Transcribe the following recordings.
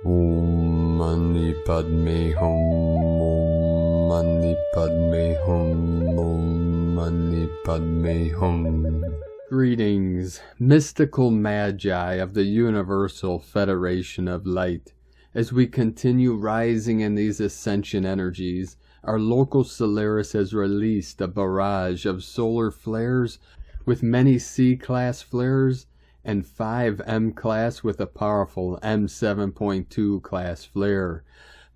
Om Mani Padme Hum. Om Mani Padme Hum. Om Mani Padme Hum. Greetings, mystical magi of the Universal Federation of Light. As we continue rising in these ascension energies, our local Solaris has released a barrage of solar flares with many C-class flares and 5 M-class with a powerful M7.2 class flare.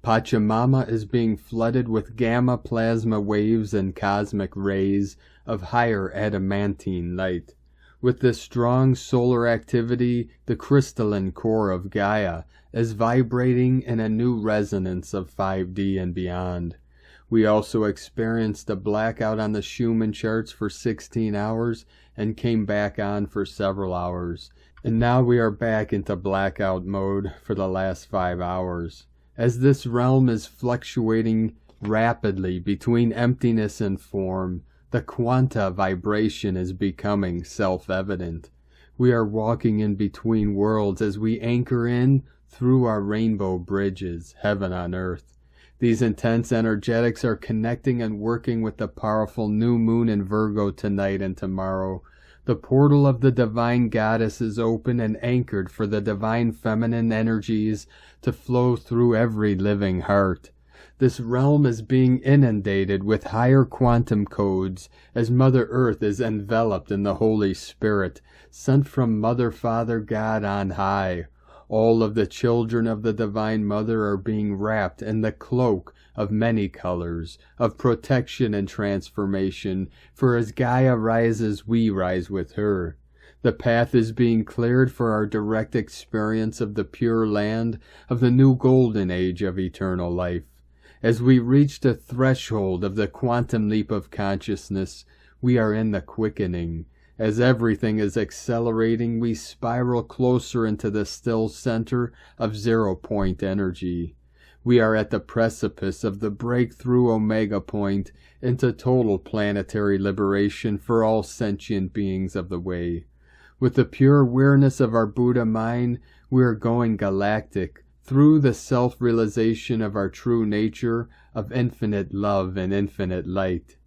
Pachamama is being flooded with gamma plasma waves and cosmic rays of higher adamantine light. With this strong solar activity, the crystalline core of Gaia is vibrating in a new resonance of 5D and beyond. We also experienced a blackout on the Schumann charts for 16 hours and came back on for several hours. And now we are back into blackout mode for the last 5 hours. As this realm is fluctuating rapidly between emptiness and form, the quanta vibration is becoming self-evident. We are walking in between worlds as we anchor in through our rainbow bridges, heaven on earth. These intense energetics are connecting and working with the powerful new moon in Virgo tonight and tomorrow. The portal of the divine goddess is open and anchored for the divine feminine energies to flow through every living heart. This realm is being inundated with higher quantum codes as Mother Earth is enveloped in the Holy Spirit, sent from Mother, Father, God on high. All of the children of the Divine Mother are being wrapped in the cloak of many colors, of protection and transformation, for as Gaia rises, we rise with her. The path is being cleared for our direct experience of the pure land of the new golden age of eternal life. As we reach the threshold of the quantum leap of consciousness, we are in the quickening. As everything is accelerating, we spiral closer into the still center of 0-point energy. We are at the precipice of the breakthrough omega point into total planetary liberation for all sentient beings of the way. With the pure awareness of our Buddha mind, we are going galactic through the self-realization of our true nature of infinite love and infinite light.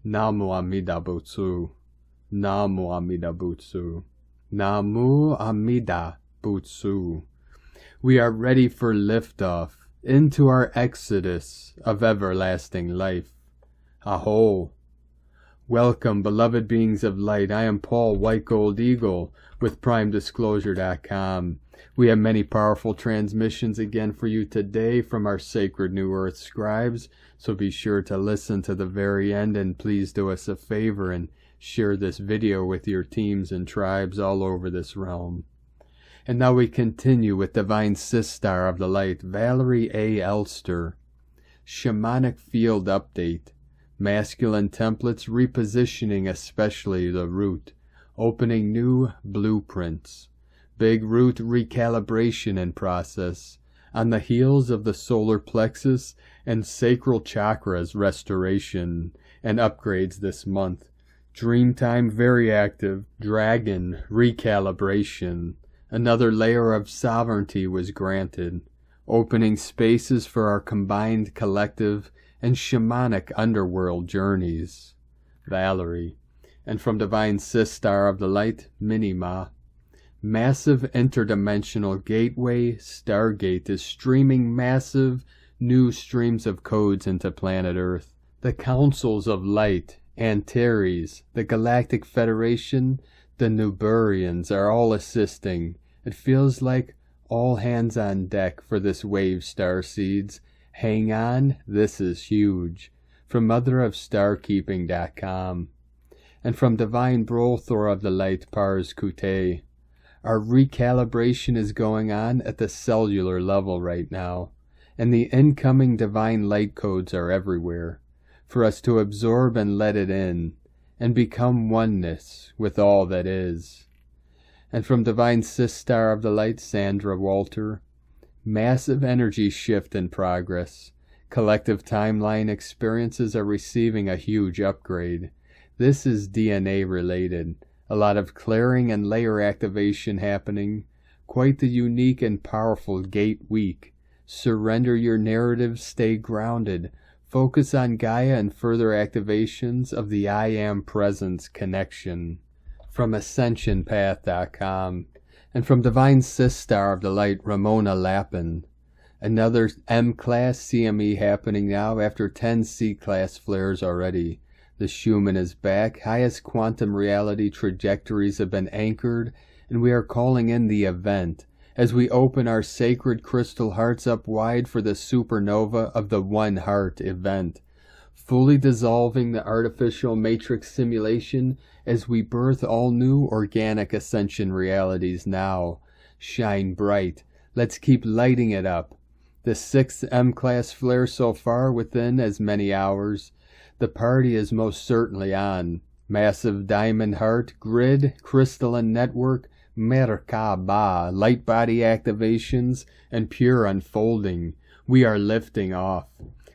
Namu Amida Butsu. Namu Amida Butsu. Namu Amida Butsu. We are ready for liftoff into our exodus of everlasting life. Aho. Welcome, beloved beings of light. I am Paul White Gold Eagle with PrimeDisclosure.com. We have many powerful transmissions again for you today from our sacred New Earth scribes, so be sure to listen to the very end, and please do us a favor and share this video with your teams and tribes all over this realm. And now we continue with Divine Sistar of the Light, Valerie A. Elster. Shamanic Field Update. Masculine templates repositioning, especially the root. Opening new blueprints. Big root recalibration in process. On the heels of the solar plexus and sacral chakras restoration and upgrades this month. Dreamtime very active. Dragon recalibration. Another layer of sovereignty was granted, opening spaces for our combined collective and shamanic underworld journeys. Valerie. And from Divine Sistar of the Light, Minima. Massive interdimensional gateway, Stargate is streaming massive new streams of codes into planet Earth. The Councils of Light, Antares, the Galactic Federation, the Nuburians are all assisting. It feels like all hands on deck for this wave, starseeds. Hang on, this is huge. From motherofstarkeeping.com. And from Divine Brothor of the Light, Pars Kute. Our recalibration is going on at the cellular level right now, and the incoming divine light codes are everywhere, for us to absorb and let it in, and become oneness with all that is. And from Divine Sistar of the Light, Sandra Walter, massive energy shift in progress. Collective timeline experiences are receiving a huge upgrade. This is DNA related. A lot of clearing and layer activation happening. Quite the unique and powerful gate week. Surrender your narrative, stay grounded. Focus on Gaia and further activations of the I Am Presence connection. From AscensionPath.com. And from Divine Sistar of the Light, Ramona Lappin. Another M-Class CME happening now after 10 C-Class flares already. The Schumann is back, highest quantum reality trajectories have been anchored, and we are calling in the event as we open our sacred crystal hearts up wide for the supernova of the One Heart event, fully dissolving the artificial matrix simulation as we birth all new organic ascension realities now. Shine bright. Let's keep lighting it up. The 6th M-Class flare so far within as many hours. The party is most certainly on. Massive diamond heart, grid, crystalline network, Merkaba, light body activations, and pure unfolding. We are lifting off.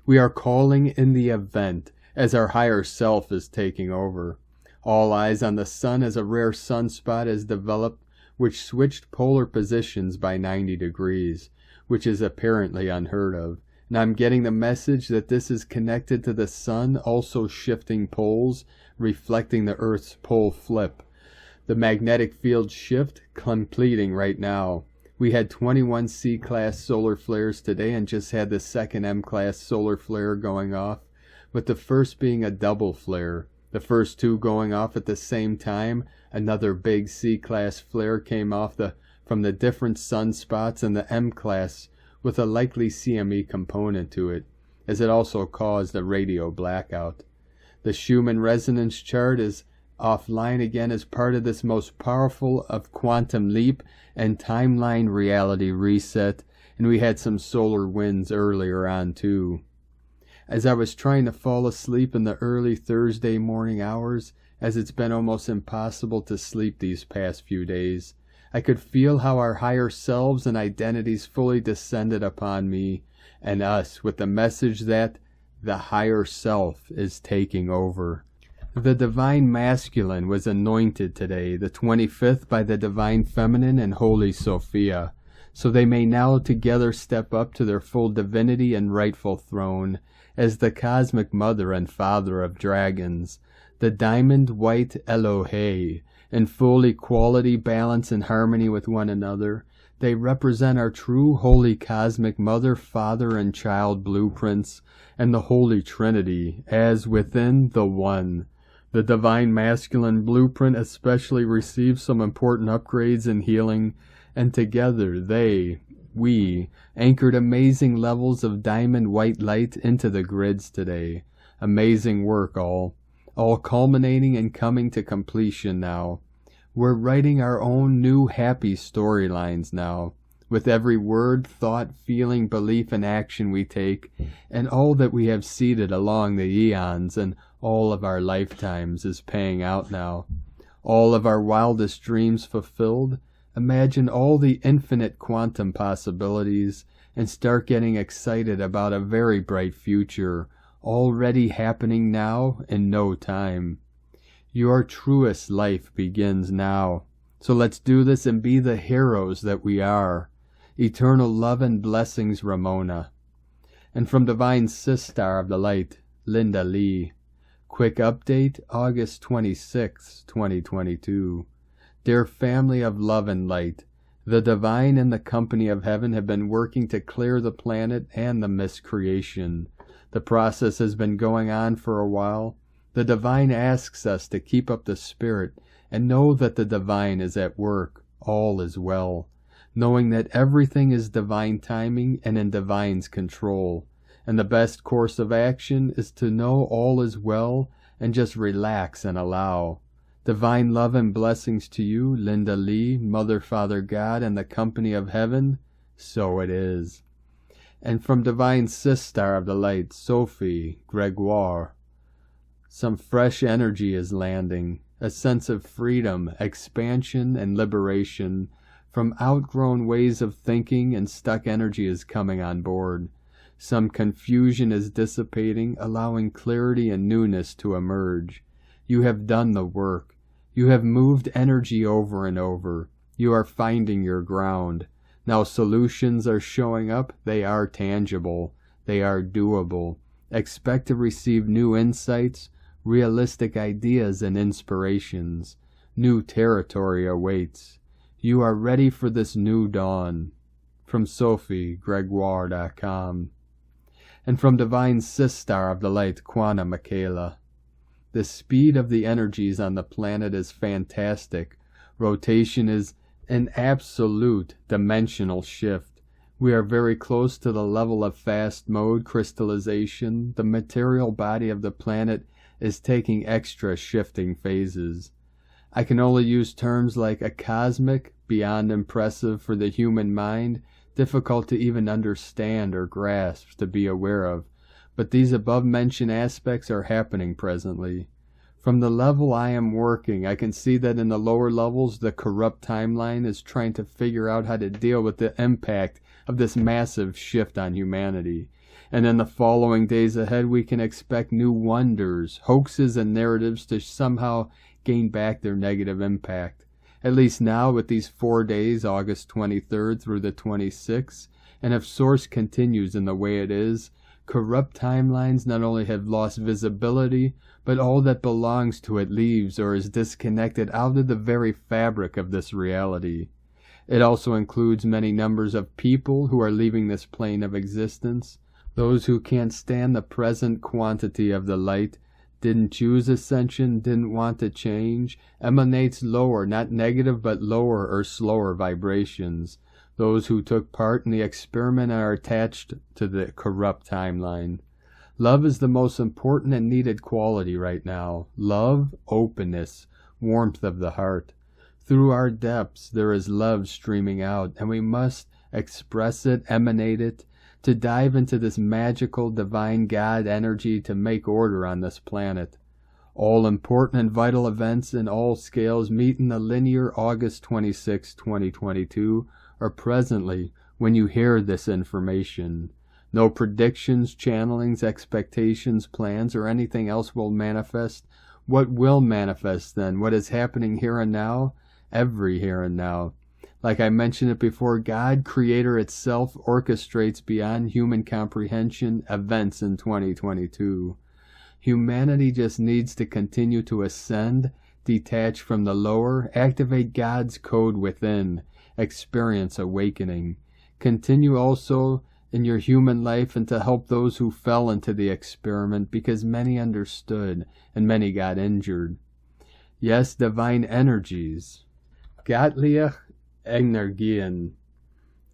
We are calling in the event as our higher self is taking over. All eyes on the sun as a rare sunspot is developed, which switched polar positions by 90 degrees, which is apparently unheard of. And I'm getting the message that this is connected to the sun also shifting poles, reflecting the Earth's pole flip. The magnetic field shift completing right now. We had 21 C-Class solar flares today and just had the 2nd M-Class solar flare going off, with the first being a double flare. The first 2 going off at the same time. Another big C-Class flare came off from the different sunspots in the M-Class with a likely CME component to it, as it also caused a radio blackout. The Schumann resonance chart is offline again as part of this most powerful of quantum leap and timeline reality reset, and we had some solar winds earlier on too. As I was trying to fall asleep in the early Thursday morning hours, as it's been almost impossible to sleep these past few days, I could feel how our higher selves and identities fully descended upon me and us with the message that the higher self is taking over. The Divine Masculine was anointed today, the 25th, by the Divine Feminine and Holy Sophia, so they may now together step up to their full divinity and rightful throne as the Cosmic Mother and Father of Dragons, the Diamond White Elohe, in full equality, balance, and harmony with one another. They represent our true Holy Cosmic Mother, Father, and Child blueprints, and the Holy Trinity, as within the One. The Divine Masculine blueprint especially received some important upgrades in healing, and together we anchored amazing levels of diamond white light into the grids today. Amazing work all culminating and coming to completion now. We're writing our own new happy storylines now, with every word, thought, feeling, belief, and action we take, and all that we have seeded along the eons and all of our lifetimes is paying out now. All of our wildest dreams fulfilled. Imagine all the infinite quantum possibilities and start getting excited about a very bright future, already happening now in no time. Your truest life begins now. So let's do this and be the heroes that we are. Eternal love and blessings, Ramona. And from Divine Sistar of the Light, Linda Lee. Quick update, August 26, 2022. Dear family of love and light, the divine and the company of heaven have been working to clear the planet and the miscreation. The process has been going on for a while. The divine asks us to keep up the spirit and know that the divine is at work. All is well. Knowing that everything is divine timing and in divine's control. And the best course of action is to know all is well and just relax and allow. Divine love and blessings to you, Linda Lee, Mother, Father, God, and the company of heaven. So it is. And from Divine Sistar of the Light, Sophie Gregoire. Some fresh energy is landing, a sense of freedom, expansion, and liberation from outgrown ways of thinking, and stuck energy is coming on board. Some confusion is dissipating, allowing clarity and newness to emerge. You have done the work. You have moved energy over and over. You are finding your ground. Now solutions are showing up. They are tangible. They are doable. Expect to receive new insights, realistic ideas and inspirations. New territory awaits. You are ready for this new dawn. From SophieGregoire.com. And from Divine Sistar of the Light, Quana Michaela. The speed of the energies on the planet is fantastic. Rotation is an absolute dimensional shift. We are very close to the level of fast mode crystallization. The material body of the planet is taking extra shifting phases. I can only use terms like a cosmic, beyond impressive for the human mind, difficult to even understand or grasp, to be aware of, but these above-mentioned aspects are happening presently. From the level I am working, I can see that in the lower levels, the corrupt timeline is trying to figure out how to deal with the impact of this massive shift on humanity. And in the following days ahead, we can expect new wonders, hoaxes, and narratives to somehow gain back their negative impact. At least now with these 4 days, August 23rd through the 26th, and if Source continues in the way it is, corrupt timelines not only have lost visibility, but all that belongs to it leaves or is disconnected out of the very fabric of this reality. It also includes many numbers of people who are leaving this plane of existence, those who can't stand the present quantity of the light, didn't choose ascension, didn't want to change, emanates lower, not negative, but lower or slower vibrations. Those who took part in the experiment are attached to the corrupt timeline. Love is the most important and needed quality right now. Love, openness, warmth of the heart. Through our depths there is love streaming out, and we must express it, emanate it, to dive into this magical divine God energy to make order on this planet. All important and vital events in all scales meet in the linear August 26, 2022, or presently when you hear this information. No predictions, channelings, expectations, plans, or anything else will manifest. What will manifest then? What is happening here and now? Every here and now. Like I mentioned it before, God, Creator itself, orchestrates beyond human comprehension events in 2022. Humanity just needs to continue to ascend, detach from the lower, activate God's code within, experience awakening. Continue also in your human life and to help those who fell into the experiment, because many understood and many got injured. Yes, divine energies. Göttliche Energien.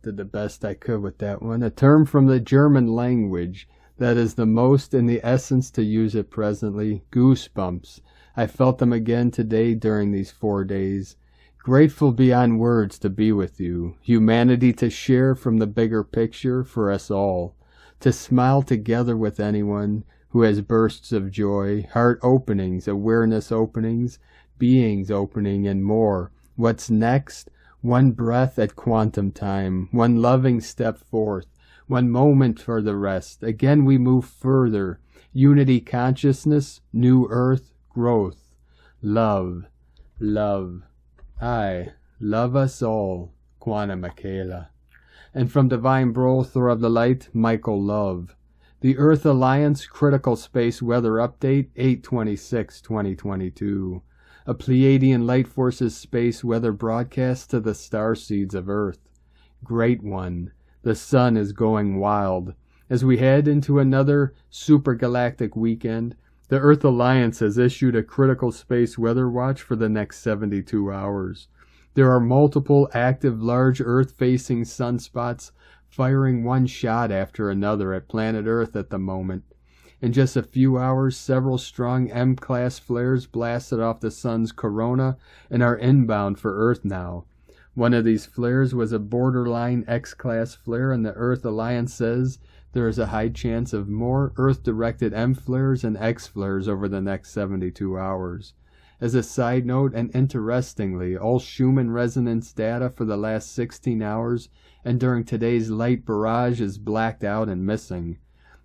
Did the best I could with that one. A term from the German language that is the most in the essence to use it presently. Goosebumps. I felt them again today during these 4 days. Grateful beyond words to be with you. Humanity to share from the bigger picture for us all. To smile together with anyone who has bursts of joy, heart openings, awareness openings, beings opening, and more. What's next? One breath at quantum time, one loving step forth, one moment for the rest. Again we move further. Unity consciousness, new earth, growth. Love, love. I love us all. Quana Michaela. And from Divine Brother of the Light, Michael Love. The Earth Alliance Critical Space Weather Update, 8/26/2022. A Pleiadian Light Forces space weather broadcast to the starseeds of Earth. Great one. The sun is going wild. As we head into another supergalactic weekend, the Earth Alliance has issued a critical space weather watch for the next 72 hours. There are multiple active large Earth-facing sunspots firing one shot after another at planet Earth at the moment. In just a few hours, several strong M-class flares blasted off the sun's corona and are inbound for Earth now. One of these flares was a borderline X-class flare, and the Earth Alliance says there is a high chance of more Earth-directed M-flares and X-flares over the next 72 hours. As a side note, and interestingly, all Schumann resonance data for the last 16 hours and during today's light barrage is blacked out and missing.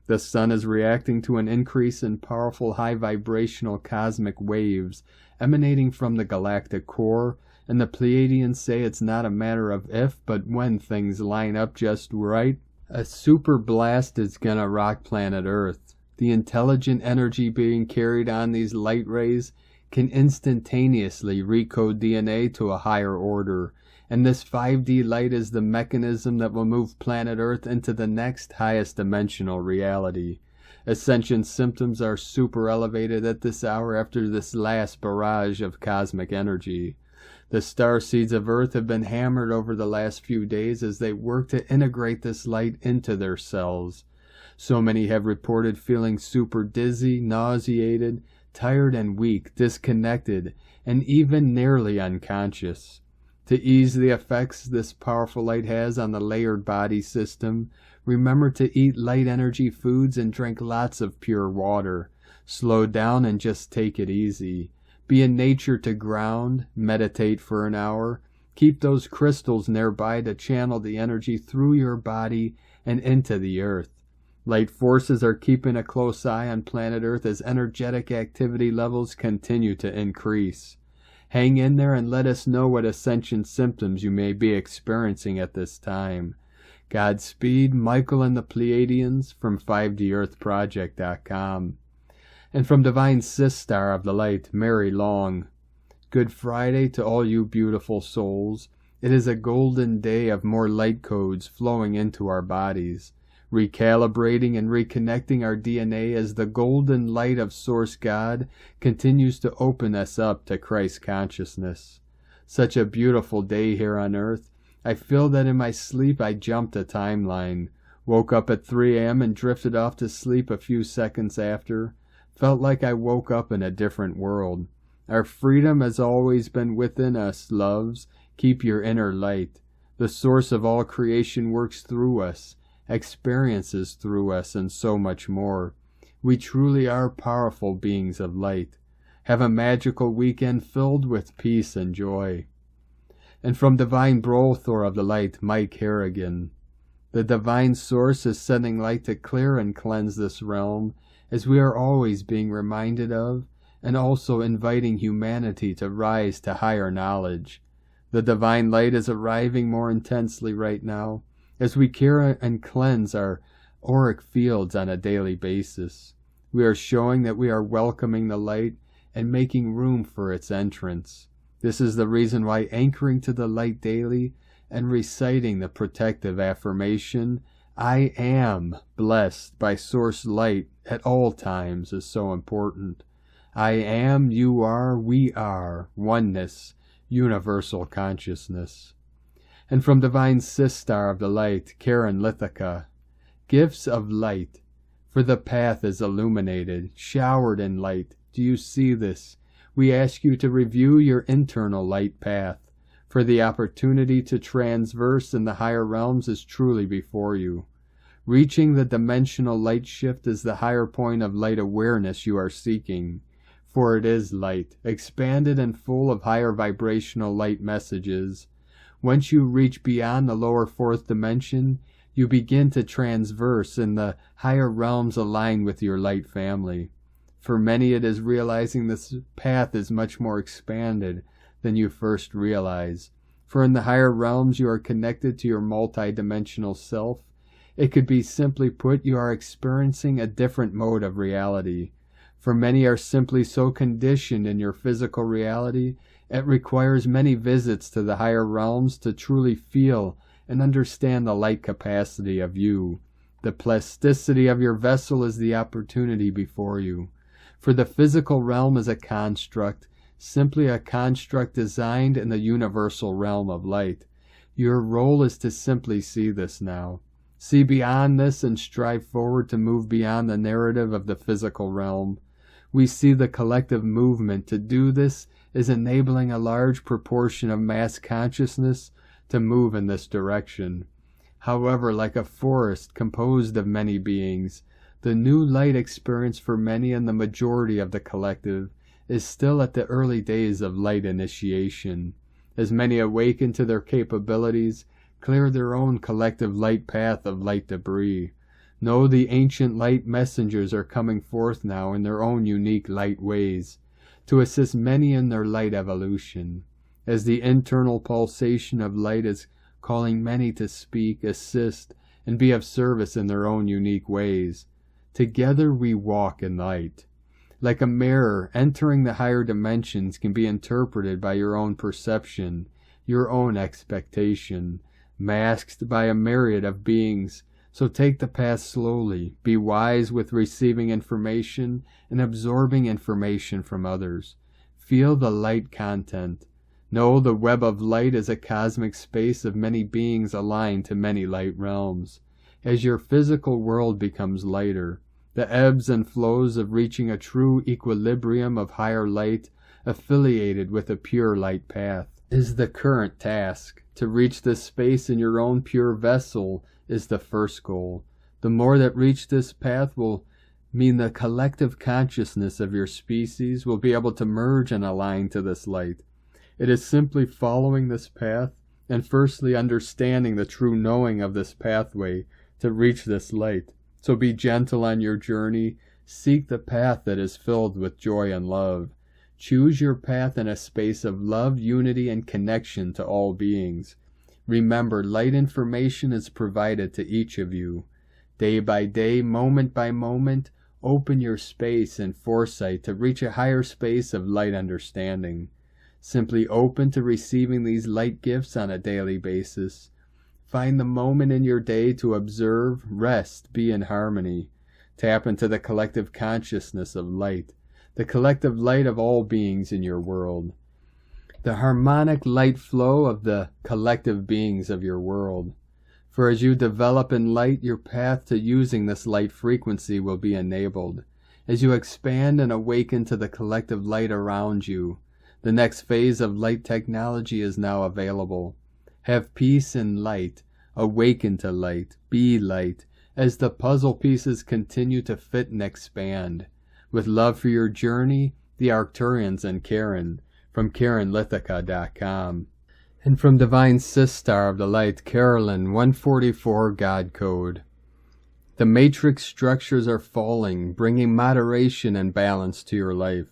The sun is reacting to an increase in powerful high vibrational cosmic waves emanating from the galactic core, and the Pleiadians say it's not a matter of if, but when things line up just right. A super blast is gonna rock planet Earth. The intelligent energy being carried on these light rays can instantaneously recode DNA to a higher order, and this 5D light is the mechanism that will move planet Earth into the next highest dimensional reality. Ascension symptoms are super elevated at this hour after this last barrage of cosmic energy. The star seeds of Earth have been hammered over the last few days as they work to integrate this light into their cells. So many have reported feeling super dizzy, nauseated, tired and weak, disconnected, and even nearly unconscious. To ease the effects this powerful light has on the layered body system, remember to eat light energy foods and drink lots of pure water. Slow down and just take it easy. Be in nature to ground, meditate for an hour. Keep those crystals nearby to channel the energy through your body and into the earth. Light forces are keeping a close eye on planet Earth as energetic activity levels continue to increase. Hang in there and let us know what ascension symptoms you may be experiencing at this time. Godspeed, Michael and the Pleiadians from 5DEarthProject.com. And from Divine Sistar of the Light, Mary Long. Good Friday to all you beautiful souls. It is a golden day of more light codes flowing into our bodies, recalibrating and reconnecting our DNA as the golden light of Source God continues to open us up to Christ consciousness. Such a beautiful day here on Earth. I feel that in my sleep I jumped a timeline, woke up at 3 a.m. and drifted off to sleep a few seconds after. Felt like I woke up in a different world. Our freedom has always been within us, loves. Keep your inner light. The source of all creation works through us, experiences through us, and so much more. We truly are powerful beings of light. Have a magical weekend filled with peace and joy. And from Divine Brothor of the Light, Mike Harrigan. The Divine Source is sending light to clear and cleanse this realm, as we are always being reminded of, and also inviting humanity to rise to higher knowledge. The Divine Light is arriving more intensely right now, as we care and cleanse our auric fields on a daily basis. We are showing that we are welcoming the light and making room for its entrance. This is the reason why anchoring to the light daily and reciting the protective affirmation, I am blessed by Source Light at all times, is so important. I am, you are, we are, oneness, universal consciousness. And from Divine Sistar of the Light, Karen Lithica, gifts of light, for the path is illuminated, showered in light. Do you see this? We ask you to review your internal light path, for the opportunity to transverse in the higher realms is truly before you. Reaching the dimensional light shift is the higher point of light awareness you are seeking, for it is light, expanded and full of higher vibrational light messages. Once you reach beyond the lower fourth dimension, you begin to transverse in the higher realms aligned with your light family. For many it is realizing this path is much more expanded than you first realize. For in the higher realms you are connected to your multidimensional self. It could be simply put, you are experiencing a different mode of reality. For many are simply so conditioned in your physical reality, it requires many visits to the higher realms to truly feel and understand the light capacity of you. The plasticity of your vessel is the opportunity before you. For the physical realm is a construct, simply a construct designed in the universal realm of light. Your role is to simply see this now. See beyond this and strive forward to move beyond the narrative of the physical realm. We see the collective movement to do this is enabling a large proportion of mass consciousness to move in this direction. However, like a forest composed of many beings, the new light experience for many and the majority of the collective is still at the early days of light initiation. As many awaken to their capabilities, clear their own collective light path of light debris. Know the ancient light messengers are coming forth now in their own unique light ways, to assist many in their light evolution. as the internal pulsation of light is calling many to speak, assist, and be of service in their own unique ways. Together we walk in light. Like a mirror, entering the higher dimensions can be interpreted by your own perception, your own expectation, masked by a myriad of beings. So take the path slowly, be wise with receiving information and absorbing information from others. Feel the light content. Know the web of light is a cosmic space of many beings aligned to many light realms. As your physical world becomes lighter, the ebbs and flows of reaching a true equilibrium of higher light affiliated with a pure light path is the current task. To reach this space in your own pure vessel is the first goal. The more that reach this path will mean the collective consciousness of your species will be able to merge and align to this light. It is simply following this path and firstly understanding the true knowing of this pathway to reach this light. So be gentle on your journey. Seek the path that is filled with joy and love. Choose your path in a space of love, unity, and connection to all beings. Remember, light information is provided to each of you. Day by day, moment by moment, open your space and foresight to reach a higher space of light understanding. Simply open to receiving these light gifts on a daily basis. Find the moment in your day to observe, rest, be in harmony. Tap into the collective consciousness of light, the collective light of all beings in your world. The harmonic light flow of the collective beings of your world. For as you develop in light, your path to using this light frequency will be enabled. As you expand and awaken to the collective light around you, the next phase of light technology is now available. Have peace in light, awaken to light, be light, as the puzzle pieces continue to fit and expand. With love for your journey, the Arcturians and Karen, from KarenLithica.com. And from Divine Sistar of the Light, Carolyn 144 God Code. The matrix structures are falling, bringing moderation and balance to your life.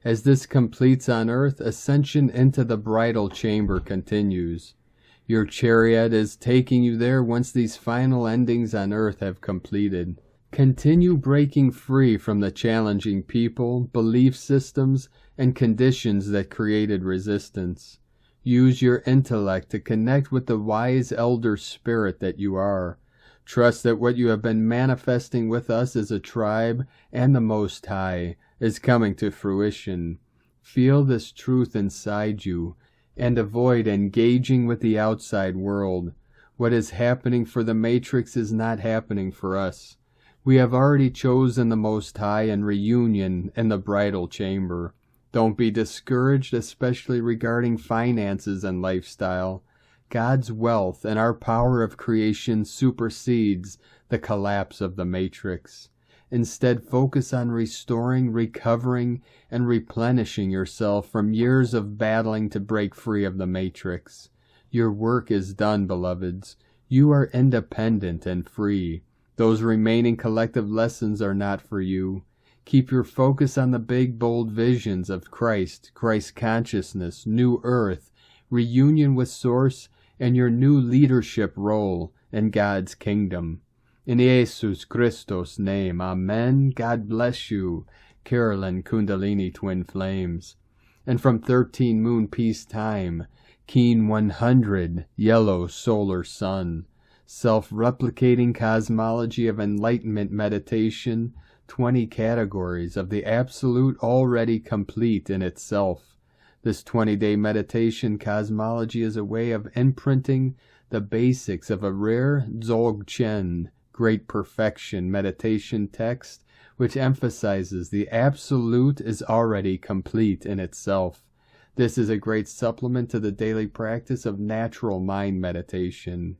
As this completes on earth, ascension into the bridal chamber continues. Your chariot is taking you there once these final endings on earth have completed. Continue breaking free from the challenging people, belief systems, and conditions that created resistance. Use your intellect to connect with the wise elder spirit that you are. Trust that what you have been manifesting with us as a tribe and the Most High is coming to fruition. Feel this truth inside you and avoid engaging with the outside world. What is happening for the Matrix is not happening for us. We have already chosen the Most High in reunion in the bridal chamber. Don't be discouraged, especially regarding finances and lifestyle. God's wealth and our power of creation supersedes the collapse of the Matrix. Instead, focus on restoring, recovering, and replenishing yourself from years of battling to break free of the Matrix. Your work is done, beloveds. You are independent and free. Those remaining collective lessons are not for you. Keep your focus on the big, bold visions of Christ, Christ consciousness, new earth, reunion with Source, and your new leadership role in God's kingdom. In Jesus Christos' name, Amen. God bless you, Carolyn Kundalini Twin Flames. And from 13 Moon Peace Time, Keen 100, Yellow Solar Sun, Self-Replicating Cosmology of Enlightenment Meditation, 20 categories of the Absolute already complete in itself. This 20-day meditation cosmology is a way of imprinting the basics of a rare Dzogchen, Great Perfection meditation text, which emphasizes the Absolute is already complete in itself. This is a great supplement to the daily practice of natural mind meditation.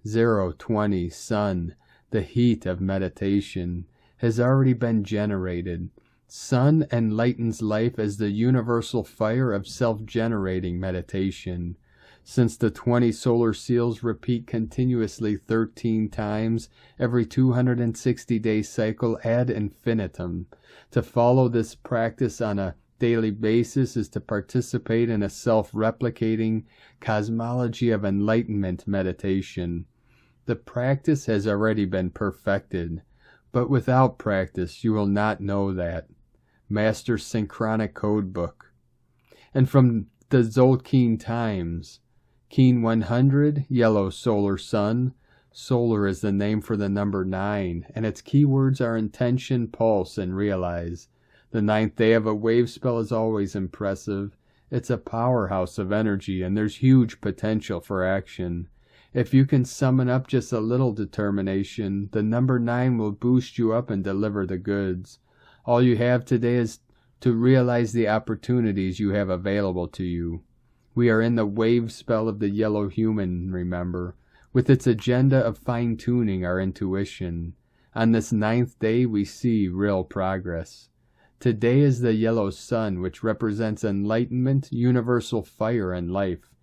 020 Sun, the heat of meditation, has already been generated. Sun enlightens life as the universal fire of self-generating meditation. Since the 20 solar seals repeat continuously 13 times every 260-day cycle ad infinitum, to follow this practice on a daily basis is to participate in a self-replicating cosmology of enlightenment meditation. The practice has already been perfected, but without practice you will not know that. Master Synchronic Codebook. And from the Tzolk'in Times, Keen 100, Yellow Solar Sun. Solar is the name for the number 9, and its keywords are intention, pulse, and realize. The 9th day of a wave spell is always impressive. It's a powerhouse of energy, and there's huge potential for action. If you can summon up just a little determination, the number 9 will boost you up and deliver the goods. All you have today is to realize the opportunities you have available to you. We are in the wave spell of the yellow human, remember, with its agenda of fine-tuning our intuition. On this 9th day we see real progress. Today is the yellow sun, which represents enlightenment, universal fire, and life.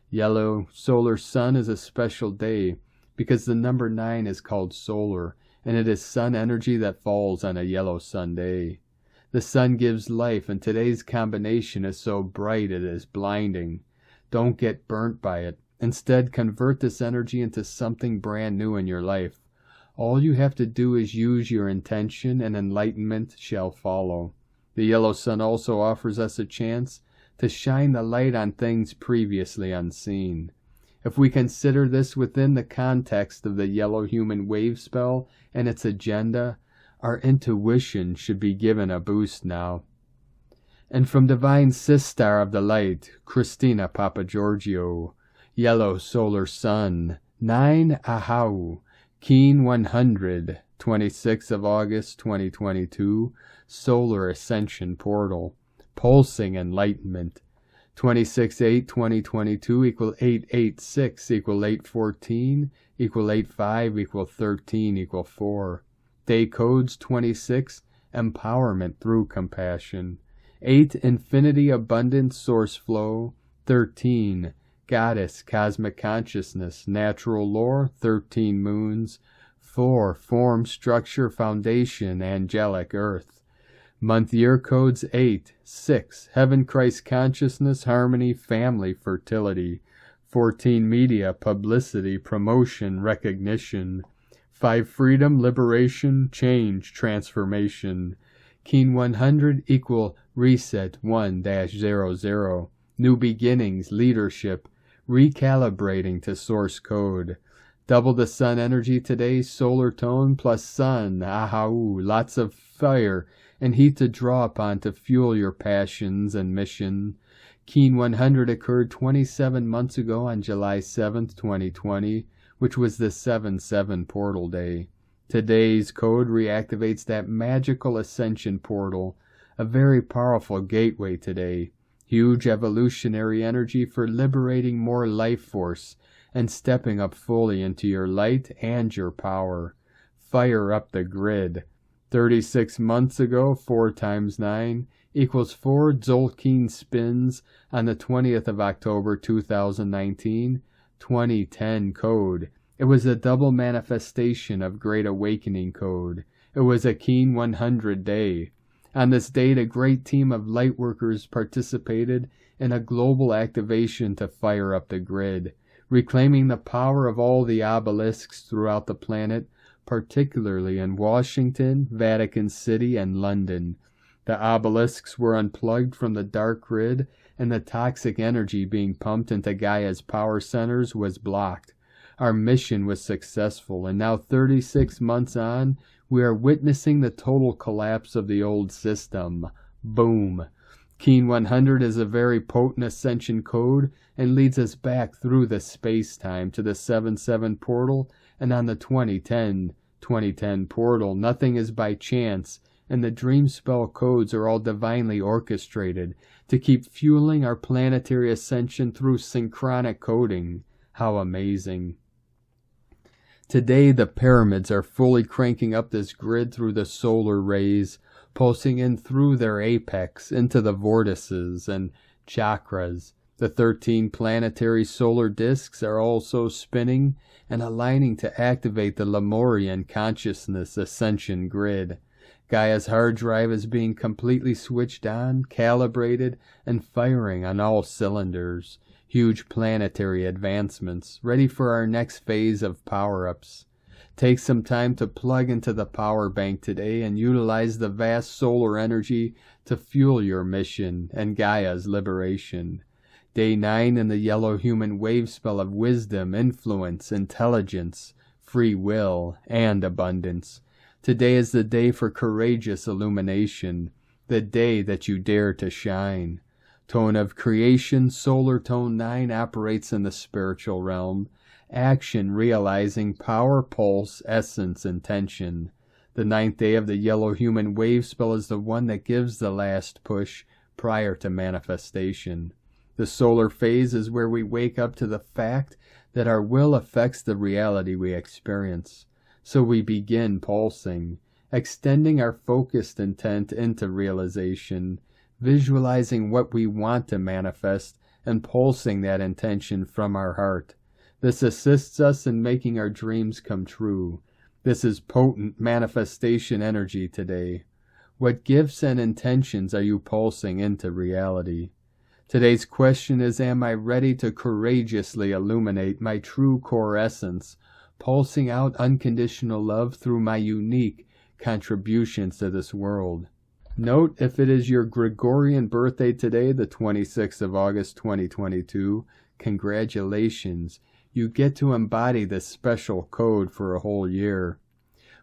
Yellow solar sun is a special day because the number 9 is called solar, and it is sun energy that falls on a yellow sun day. The sun gives life, and today's combination is so bright it is blinding. Don't get burnt by it. Instead, convert this energy into something brand new in your life. All you have to do is use your intention, and enlightenment shall follow. The yellow sun also offers us a chance to shine the light on things previously unseen. If we consider this within the context of the yellow human wave spell and its agenda, our intuition should be given a boost now. And from Divine Sistar of the Light, Christina Papagiorgio, Yellow Solar Sun, 9 Ahau, Keen 100, 26th of August 2022, Solar Ascension Portal, Pulsing Enlightenment, 26/8/2022 equal 886 equal 814 equal 85 equal 13 equal 4. Day codes 26, Empowerment through Compassion, 8, Infinity Abundance Source Flow, 13, Goddess Cosmic Consciousness, Natural Lore, 13 Moons, 4, Form, Structure, Foundation, Angelic Earth. Month year codes 8, 6, Heaven, Christ Consciousness, Harmony, Family, Fertility, 14, Media, Publicity, Promotion, Recognition, 5, Freedom, Liberation, Change, Transformation. Keen 100 equal Reset 1-00, New Beginnings, Leadership, Recalibrating to Source Code. Double the sun energy today, solar tone plus sun, ahau, lots of fire and heat to draw upon to fuel your passions and mission. Keen 100 occurred 27 months ago on July 7th, 2020, which was the 7/7 portal day. Today's code reactivates that magical ascension portal, a very powerful gateway today. Huge evolutionary energy for liberating more life force and stepping up fully into your light and your power. Fire up the grid. 36 months ago, 4 times 9 equals 4 Tzolk'in spins on the 20th of October 2019, 2010 code. It was a double manifestation of Great Awakening code. It was a Keen 100 day. On this date, a great team of lightworkers participated in a global activation to fire up the grid, reclaiming the power of all the obelisks throughout the planet, particularly in Washington, Vatican City, and London. The obelisks were unplugged from the dark grid, and the toxic energy being pumped into Gaia's power centers was blocked. Our mission was successful, and now 36 months on, we are witnessing the total collapse of the old system. Boom. Keen 100 is a very potent ascension code and leads us back through the space-time to the 7/7 portal, and on the 2010 portal, nothing is by chance, and the dream spell codes are all divinely orchestrated to keep fueling our planetary ascension through synchronic coding. How amazing. Today the pyramids are fully cranking up this grid through the solar rays, pulsing in through their apex into the vortices and chakras. The 13 planetary solar disks are also spinning and aligning to activate the Lemurian consciousness ascension grid. Gaia's hard drive is being completely switched on, calibrated, and firing on all cylinders. Huge planetary advancements, ready for our next phase of power-ups. Take some time to plug into the power bank today and utilize the vast solar energy to fuel your mission and Gaia's liberation. Day 9 in the yellow human wave spell of wisdom, influence, intelligence, free will, and abundance. Today is the day for courageous illumination, the day that you dare to shine. Tone of creation, solar tone 9 operates in the spiritual realm. Action, realizing, power, pulse, essence, intention. The 9th day of the yellow human wave spell is the one that gives the last push prior to manifestation. The solar phase is where we wake up to the fact that our will affects the reality we experience. So we begin pulsing, extending our focused intent into realization, visualizing what we want to manifest, and pulsing that intention from our heart. This assists us in making our dreams come true. This is potent manifestation energy today. What gifts and intentions are you pulsing into reality? Today's question is, am I ready to courageously illuminate my true core essence, pulsing out unconditional love through my unique contributions to this world? Note, if it is your Gregorian birthday today, the 26th of August 2022, congratulations. You get to embody this special code for a whole year.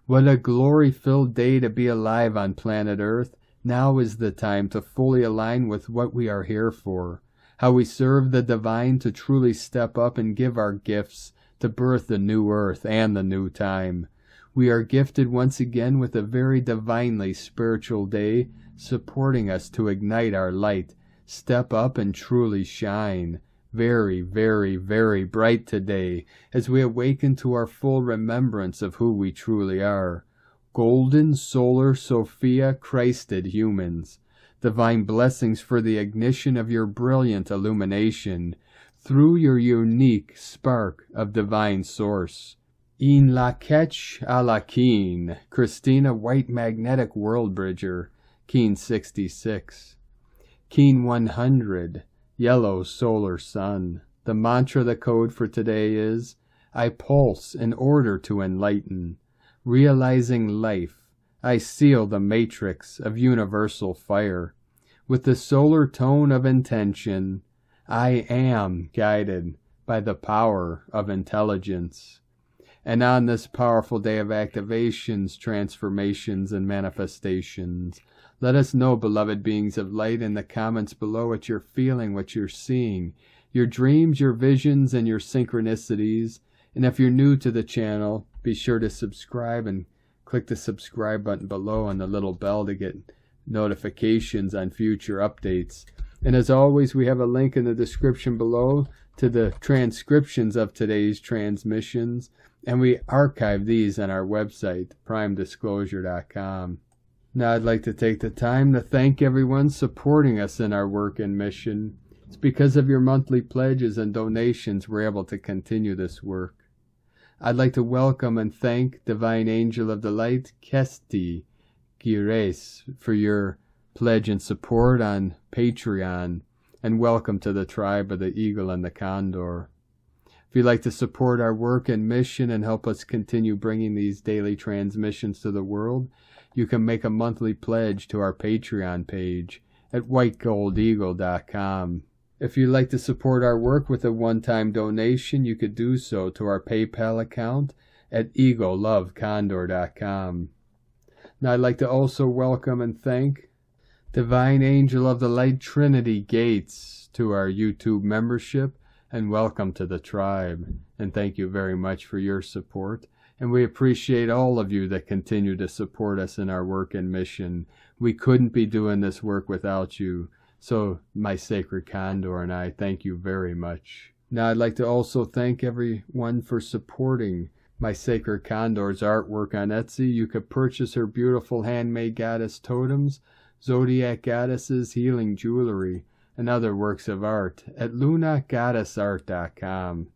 What a glory-filled day to be alive on planet Earth. Now is the time to fully align with what we are here for. How we serve the divine to truly step up and give our gifts to birth the new earth and the new time. We are gifted once again with a very divinely spiritual day, supporting us to ignite our light, step up and truly shine. Very, very, very bright today as we awaken to our full remembrance of who we truly are. Golden, solar, Sophia, Christed humans. Divine blessings for the ignition of your brilliant illumination through your unique spark of divine source. In la ketch a la keen, Christina White Magnetic World Bridger, Keen 66. Keen 100. Yellow solar sun. The mantra, the code for today is, I pulse in order to enlighten. Realizing life, I seal the matrix of universal fire. With the solar tone of intention, I am guided by the power of intelligence. And on this powerful day of activations, transformations, and manifestations, let us know, beloved beings of light, in the comments below what you're feeling, what you're seeing, your dreams, your visions, and your synchronicities. And if you're new to the channel, be sure to subscribe and click the subscribe button below and the little bell to get notifications on future updates. And as always, we have a link in the description below to the transcriptions of today's transmissions, and we archive these on our website, primedisclosure.com. Now I'd like to take the time to thank everyone supporting us in our work and mission. It's because of your monthly pledges and donations we're able to continue this work. I'd like to welcome and thank Divine Angel of the Light, Kesti Gires, for your pledge and support on Patreon, and welcome to the tribe of the Eagle and the Condor. If you'd like to support our work and mission and help us continue bringing these daily transmissions to the world, you can make a monthly pledge to our Patreon page at whitegoldeagle.com. If you'd like to support our work with a one-time donation, you could do so to our PayPal account at egolovecondor.com. Now I'd like to also welcome and thank Divine Angel of the Light Trinity Gates to our YouTube membership, and welcome to the tribe. And thank you very much for your support. And we appreciate all of you that continue to support us in our work and mission. We couldn't be doing this work without you. So my sacred Condor and I thank you very much. Now I'd like to also thank everyone for supporting my sacred Condor's artwork on Etsy. You could purchase her beautiful handmade goddess totems, zodiac goddesses, healing jewelry, and other works of art at lunagoddessart.com.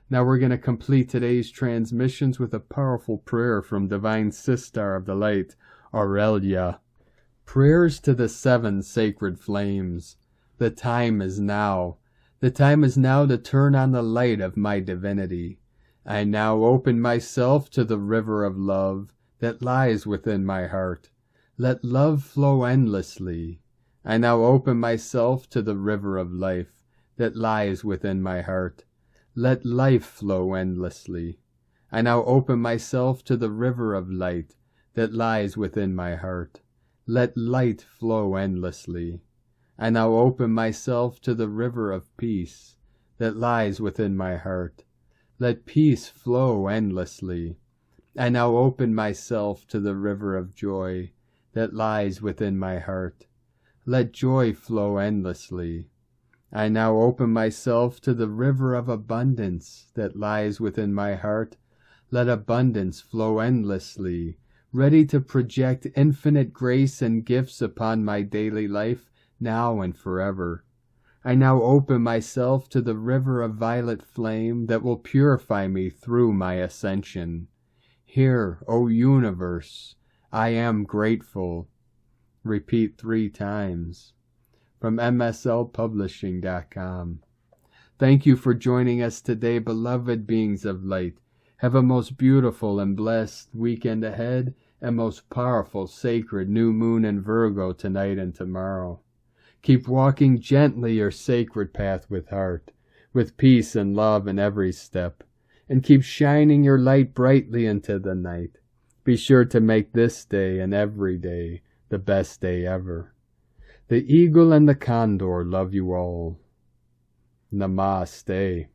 Now we're going to complete today's transmissions with a powerful prayer from Divine Sistar of the Light, Aurelia. Prayers to the 7 sacred flames. The time is now. The time is now to turn on the light of my divinity. I now open myself to the river of love that lies within my heart. Let love flow endlessly. I now open myself to the river of life that lies within my heart. Let life flow endlessly. I now open myself to the river of light that lies within my heart. Let light flow endlessly. I now open myself to the river of peace that lies within my heart. Let peace flow endlessly. I now open myself to the river of joy that lies within my heart. Let joy flow endlessly. I now open myself to the river of abundance that lies within my heart. Let abundance flow endlessly, ready to project infinite grace and gifts upon my daily life, now and forever. I now open myself to the river of violet flame that will purify me through my ascension. Here, O universe, I am grateful. Repeat 3 times. From MSLpublishing.com. Thank you for joining us today, beloved beings of light. Have a most beautiful and blessed weekend ahead, and most powerful, sacred new moon in Virgo tonight and tomorrow. Keep walking gently your sacred path with heart, with peace and love in every step, and keep shining your light brightly into the night. Be sure to make this day and every day the best day ever. The eagle and the condor love you all. Namaste.